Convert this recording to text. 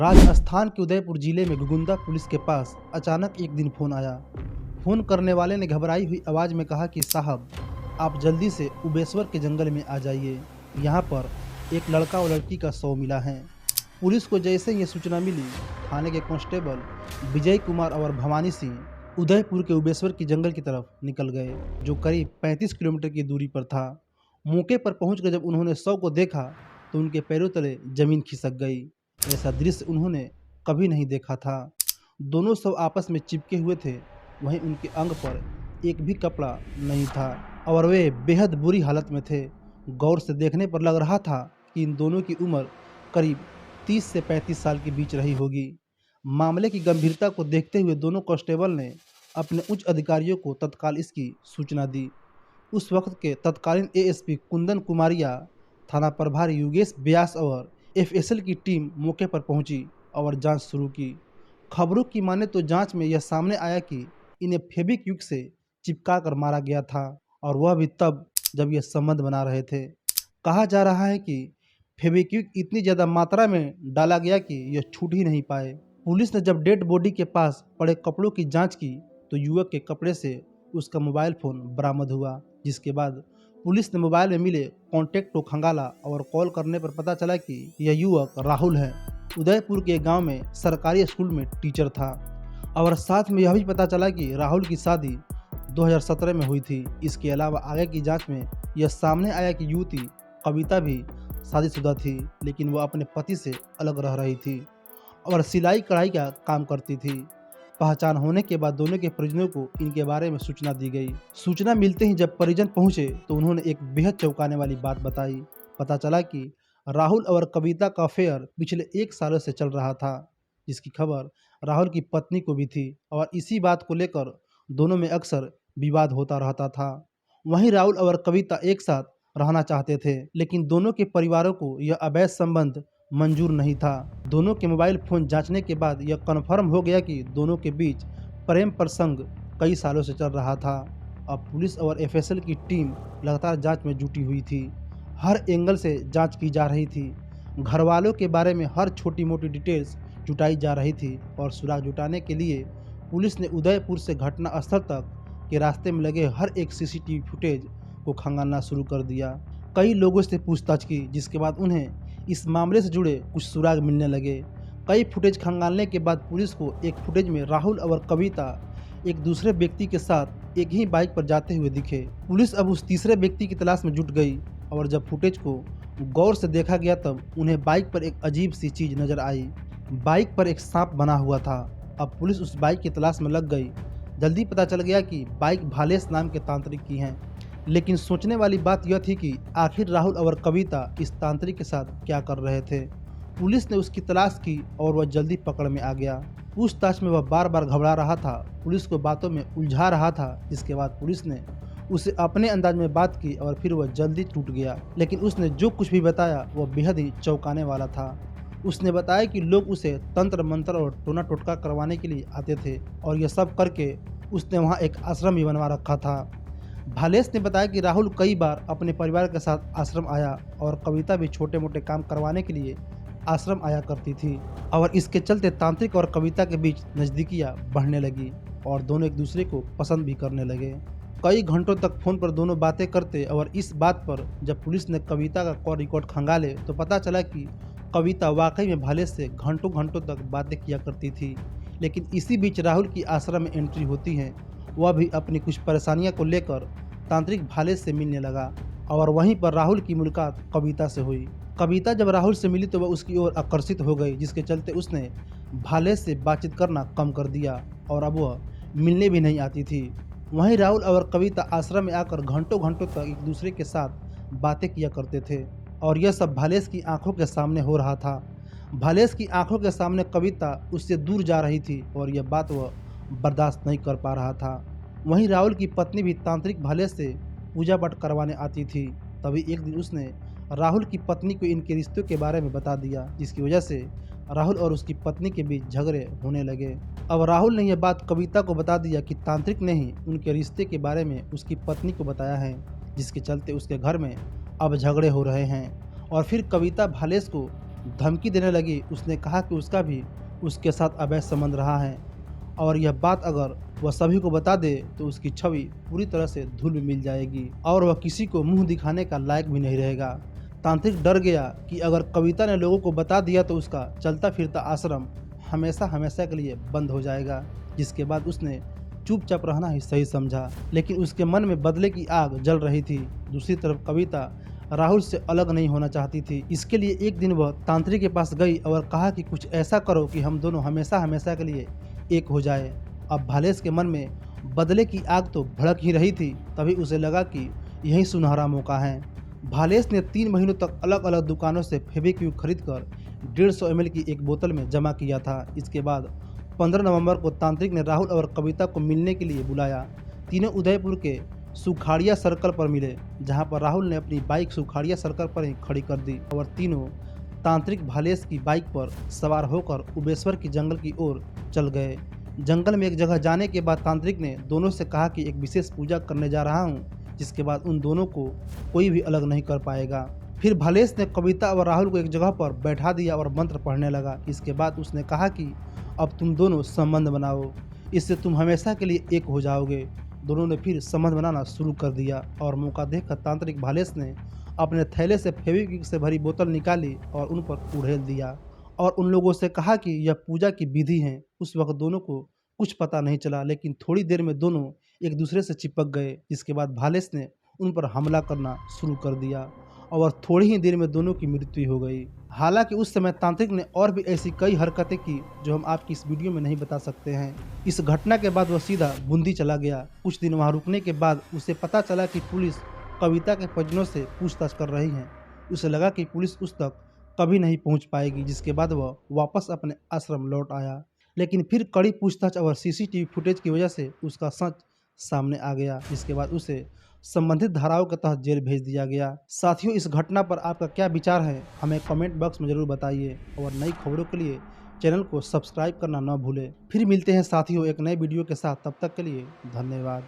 राजस्थान के उदयपुर जिले में गुगुंदा पुलिस के पास अचानक एक दिन फोन आया। फोन करने वाले ने घबराई हुई आवाज़ में कहा कि साहब, आप जल्दी से उबेश्वर के जंगल में आ जाइए, यहाँ पर एक लड़का और लड़की का शव मिला है। पुलिस को जैसे ये सूचना मिली, थाने के कांस्टेबल विजय कुमार और भवानी सिंह उदयपुर के उबेश्वर की जंगल की तरफ निकल गए, जो करीब 35 किलोमीटर की दूरी पर था। मौके पर पहुंचकर जब उन्होंने शव को देखा तो उनके पैरों तले जमीन खिसक गई। ऐसा दृश्य उन्होंने कभी नहीं देखा था। दोनों शव आपस में चिपके हुए थे, वहीं उनके अंग पर एक भी कपड़ा नहीं था और वे बेहद बुरी हालत में थे। गौर से देखने पर लग रहा था कि इन दोनों की उम्र करीब 30 से 35 साल के बीच रही होगी। मामले की गंभीरता को देखते हुए दोनों कांस्टेबल ने अपने उच्च अधिकारियों को तत्काल इसकी सूचना दी। उस वक्त के तत्कालीन एएसपी कुंदन कुमारिया, थाना प्रभारी योगेश व्यास और एफएसएल की टीम मौके पर पहुंची और जांच शुरू की। खबरों की माने तो जांच में यह सामने आया कि इन्हें फेविक्विक से चिपका कर मारा गया था, और वह भी तब जब यह संबंध बना रहे थे। कहा जा रहा है कि फेविक्विक इतनी ज़्यादा मात्रा में डाला गया कि यह छूट ही नहीं पाए। पुलिस ने जब डेड बॉडी के पास पड़े कपड़ों की जांच की तो युवक के कपड़े से उसका मोबाइल फ़ोन बरामद हुआ, जिसके बाद पुलिस ने मोबाइल में मिले कॉन्टैक्ट को खंगाला और कॉल करने पर पता चला कि यह युवक राहुल है। उदयपुर के गांव में सरकारी स्कूल में टीचर था और साथ में यह भी पता चला कि राहुल की शादी 2017 में हुई थी। इसके अलावा आगे की जांच में यह सामने आया कि युवती कविता भी शादीशुदा थी, लेकिन वह अपने पति से अलग रह रही थी और सिलाई कढ़ाई का काम करती थी। पहचान होने के बाद दोनों के परिजनों को इनके बारे में सूचना दी गई। सूचना मिलते ही जब परिजन पहुंचे तो उन्होंने एक बेहद चौंकाने वाली बात बताई। पता चला कि राहुल और कविता का अफेयर पिछले 1 साल से चल रहा था, जिसकी खबर राहुल की पत्नी को भी थी और इसी बात को लेकर दोनों में अक्सर विवाद होता रहता था। वहीं राहुल और कविता एक साथ रहना चाहते थे, लेकिन दोनों के परिवारों को यह अवैध संबंध मंजूर नहीं था। दोनों के मोबाइल फोन जांचने के बाद यह कन्फर्म हो गया कि दोनों के बीच प्रेम प्रसंग कई सालों से चल रहा था। अब पुलिस और एफएसएल की टीम लगातार जांच में जुटी हुई थी। हर एंगल से जांच की जा रही थी। घर वालों के बारे में हर छोटी मोटी डिटेल्स जुटाई जा रही थी और सुराग जुटाने के लिए पुलिस ने उदयपुर से घटना स्थल तक के रास्ते में लगे हर एक सीसीटीवी फुटेज को खंगालना शुरू कर दिया। कई लोगों से पूछताछ की, जिसके बाद उन्हें इस मामले से जुड़े कुछ सुराग मिलने लगे। कई फुटेज खंगालने के बाद पुलिस को एक फुटेज में राहुल और कविता एक दूसरे व्यक्ति के साथ एक ही बाइक पर जाते हुए दिखे। पुलिस अब उस तीसरे व्यक्ति की तलाश में जुट गई और जब फुटेज को गौर से देखा गया तब उन्हें बाइक पर एक अजीब सी चीज नजर आई। बाइक पर एक सांप बना हुआ था। अब पुलिस उस बाइक की तलाश में लग गई। जल्दी पता चल गया कि बाइक भालेश नाम के तांत्रिक की है। लेकिन सोचने वाली बात यह थी कि आखिर राहुल और कविता इस तांत्रिक के साथ क्या कर रहे थे। पुलिस ने उसकी तलाश की और वह जल्दी पकड़ में आ गया। पूछताछ में वह बार बार घबरा रहा था, पुलिस को बातों में उलझा रहा था, जिसके बाद पुलिस ने उसे अपने अंदाज में बात की और फिर वह जल्दी टूट गया। लेकिन उसने जो कुछ भी बताया वह बेहद ही चौंकाने वाला था। उसने बताया कि लोग उसे तंत्र मंत्र और टोना टोटका करवाने के लिए आते थे और यह सब करके उसने वहाँ एक आश्रम भी बनवा रखा था। भालेश ने बताया कि राहुल कई बार अपने परिवार के साथ आश्रम आया और कविता भी छोटे मोटे काम करवाने के लिए आश्रम आया करती थी और इसके चलते तांत्रिक और कविता के बीच नज़दीकियाँ बढ़ने लगी और दोनों एक दूसरे को पसंद भी करने लगे। कई घंटों तक फ़ोन पर दोनों बातें करते और इस बात पर जब पुलिस ने कविता का कॉल रिकॉर्ड खंगाले तो पता चला कि कविता वाकई में भालेश से घंटों घंटों तक बातें किया करती थी। लेकिन इसी बीच राहुल की आश्रम में एंट्री होती है। वह भी अपनी कुछ परेशानियां को लेकर तांत्रिक भालेश से मिलने लगा और वहीं पर राहुल की मुलाकात कविता से हुई। कविता जब राहुल से मिली तो वह उसकी ओर आकर्षित हो गई, जिसके चलते उसने भालेश से बातचीत करना कम कर दिया और अब वह मिलने भी नहीं आती थी। वहीं राहुल और कविता आश्रम में आकर घंटों घंटों तक एक दूसरे के साथ बातें किया करते थे और यह सब भालेश की आंखों के सामने हो रहा था। भालेश की आंखों के सामने कविता उससे दूर जा रही थी और यह बात वह बर्दाश्त नहीं कर पा रहा था। वहीं राहुल की पत्नी भी तांत्रिक भालेश से पूजा पाठ करवाने आती थी। तभी एक दिन उसने राहुल की पत्नी को इनके रिश्तों के बारे में बता दिया, जिसकी वजह से राहुल और उसकी पत्नी के बीच झगड़े होने लगे। अब राहुल ने यह बात कविता को बता दिया कि तांत्रिक ने ही उनके रिश्ते के बारे में उसकी पत्नी को बताया है, जिसके चलते उसके घर में अब झगड़े हो रहे हैं। और फिर कविता भालेश को धमकी देने लगी। उसने कहा कि उसका भी उसके साथ अवैध संबंध रहा है और यह बात अगर वह सभी को बता दे तो उसकी छवि पूरी तरह से धूल में मिल जाएगी और वह किसी को मुंह दिखाने का लायक भी नहीं रहेगा। तांत्रिक डर गया कि अगर कविता ने लोगों को बता दिया तो उसका चलता फिरता आश्रम हमेशा हमेशा के लिए बंद हो जाएगा, जिसके बाद उसने चुपचाप रहना ही सही समझा। लेकिन उसके मन में बदले की आग जल रही थी। दूसरी तरफ कविता राहुल से अलग नहीं होना चाहती थी। इसके लिए एक दिन वह तांत्रिक के पास गई और कहा कि कुछ ऐसा करो कि हम दोनों हमेशा हमेशा के लिए एक हो जाए। अब भालेश के मन में बदले की आग तो भड़क ही रही थी। तभी उसे लगा कि यही सुनहरा मौका है। भालेश ने 3 महीनों तक अलग अलग दुकानों से फेविक्विक खरीदकर 150 ml की एक बोतल में जमा किया था। इसके बाद 15 नवंबर को तांत्रिक ने राहुल और कविता को मिलने के लिए बुलाया। तीनों उदयपुर के सुखाड़िया सर्कल पर मिले, जहां पर राहुल ने अपनी बाइक सुखाड़िया सर्कल पर ही खड़ी कर दी और तीनों तांत्रिक भालेश की बाइक पर सवार होकर उबेश्वर की जंगल की ओर चल गए। जंगल में एक जगह जाने के बाद तांत्रिक ने दोनों से कहा कि एक विशेष पूजा करने जा रहा हूँ, जिसके बाद उन दोनों को कोई भी अलग नहीं कर पाएगा। फिर भालेश ने कविता और राहुल को एक जगह पर बैठा दिया और मंत्र पढ़ने लगा। इसके बाद उसने कहा कि अब तुम दोनों संबंध बनाओ, इससे तुम हमेशा के लिए एक हो जाओगे। दोनों ने फिर संबंध बनाना शुरू कर दिया और मौका देखकर तांत्रिक भालेश ने अपने थैले से फेविक्विक से भरी बोतल निकाली और उन पर उड़ेल दिया और उन लोगों से कहा कि यह पूजा की विधि है। उस वक्त दोनों को कुछ पता नहीं चला, लेकिन थोड़ी देर में दोनों एक दूसरे से चिपक गए। जिसके बाद भालेश ने उन पर हमला करना शुरू कर दिया और थोड़ी ही देर में दोनों की मृत्यु हो गई। हालांकि उस समय तांत्रिक ने और भी ऐसी कई हरकतें की जो हम आपकी इस वीडियो में नहीं बता सकते हैं। इस घटना के बाद वह सीधा बूंदी चला गया। कुछ दिन वहां रुकने के बाद उसे पता चला कि पुलिस कविता के परिजनों से पूछताछ कर रही है। उसे लगा कि पुलिस उस तक कभी नहीं पहुंच पाएगी, जिसके बाद वह वापस अपने आश्रम लौट आया। लेकिन फिर कड़ी पूछताछ और सीसीटीवी फुटेज की वजह से उसका सच सामने आ गया, जिसके बाद उसे संबंधित धाराओं के तहत जेल भेज दिया गया। साथियों, इस घटना पर आपका क्या विचार है, हमें कमेंट बॉक्स में जरूर बताइए और नई खबरों के लिए चैनल को सब्सक्राइब करना न भूलें। फिर मिलते हैं साथियों एक नए वीडियो के साथ, तब तक के लिए धन्यवाद।